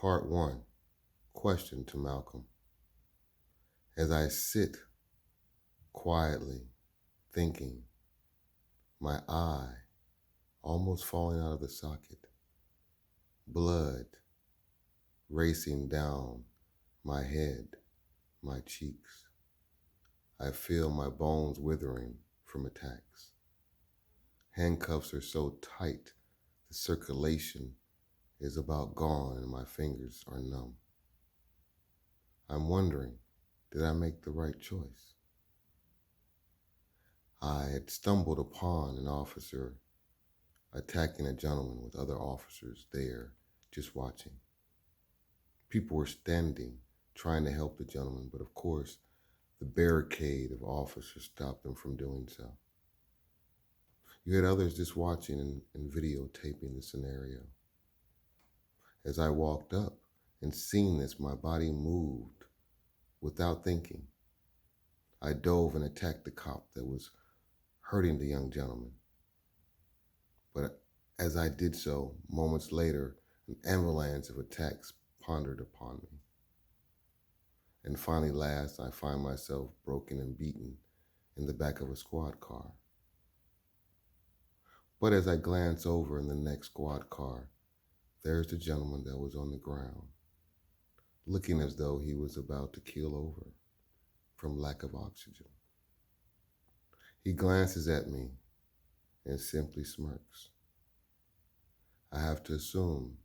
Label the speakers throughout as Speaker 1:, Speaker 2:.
Speaker 1: Part 1. Question to Malcolm. As I sit quietly, thinking, my eye almost falling out of the socket, blood racing down my head, my cheeks. I feel my bones withering from attacks. Handcuffs are so tight, the circulation is about gone and my fingers are numb. I'm wondering, did I make the right choice? I had stumbled upon an officer attacking a gentleman with other officers there just watching. People were standing, trying to help the gentleman, but of course, the barricade of officers stopped them from doing so. You had others just watching and videotaping the scenario. As I walked up and seeing this, my body moved without thinking. I dove and attacked the cop that was hurting the young gentleman. But as I did so, moments later, an avalanche of attacks pondered upon me. And finally, last, I find myself broken and beaten in the back of a squad car. But as I glance over in the next squad car, there's the gentleman that was on the ground, looking as though he was about to keel over from lack of oxygen. He glances at me and simply smirks. I have to assume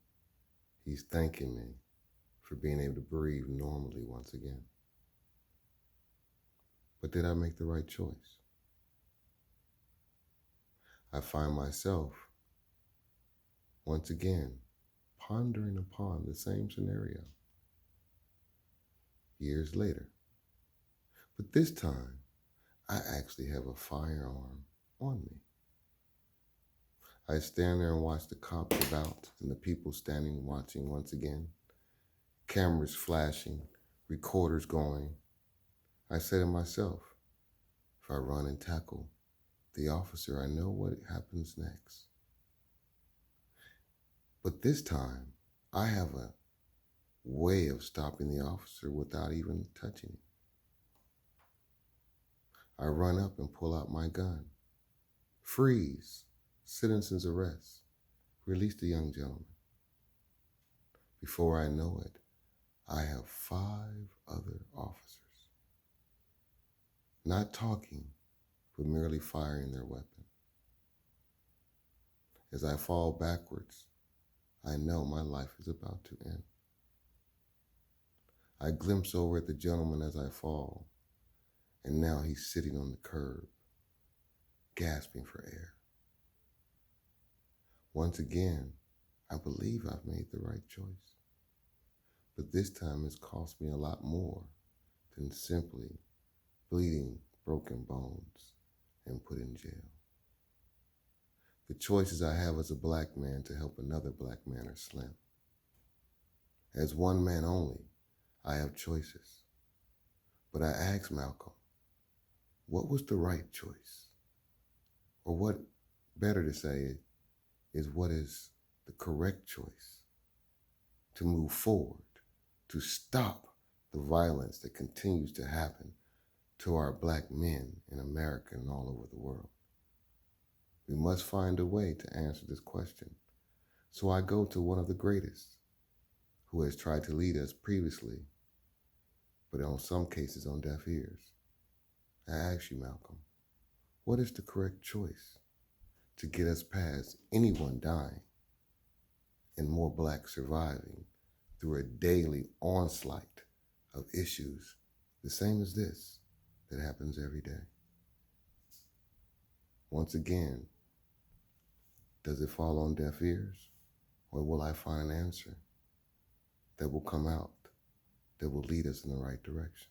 Speaker 1: he's thanking me for being able to breathe normally once again. But did I make the right choice? I find myself once again pondering upon the same scenario years later. But this time, I actually have a firearm on me. I stand there and watch the cops about and the people standing watching once again. Cameras flashing, recorders going. I say to myself, if I run and tackle the officer, I know what happens next. But this time, I have a way of stopping the officer without even touching him. I run up and pull out my gun. Freeze, citizen's arrest, release the young gentleman. Before I know it, I have 5 other officers, not talking, but merely firing their weapon. As I fall backwards, I know my life is about to end. I glimpse over at the gentleman as I fall, and now he's sitting on the curb, gasping for air. Once again, I believe I've made the right choice. But this time it's cost me a lot more than simply bleeding broken bones and put in jail. The choices I have as a black man to help another black man are slim. As one man only, I have choices. But I asked Malcolm, what was the right choice? Or what, better to say, is what is the correct choice to move forward, to stop the violence that continues to happen to our black men in America and all over the world. We must find a way to answer this question. So I go to one of the greatest who has tried to lead us previously, but in some cases on deaf ears. I ask you, Malcolm, what is the correct choice to get us past anyone dying and more blacks surviving through a daily onslaught of issues the same as this that happens every day? Once again, does it fall on deaf ears, or will I find an answer that will come out, that will lead us in the right direction?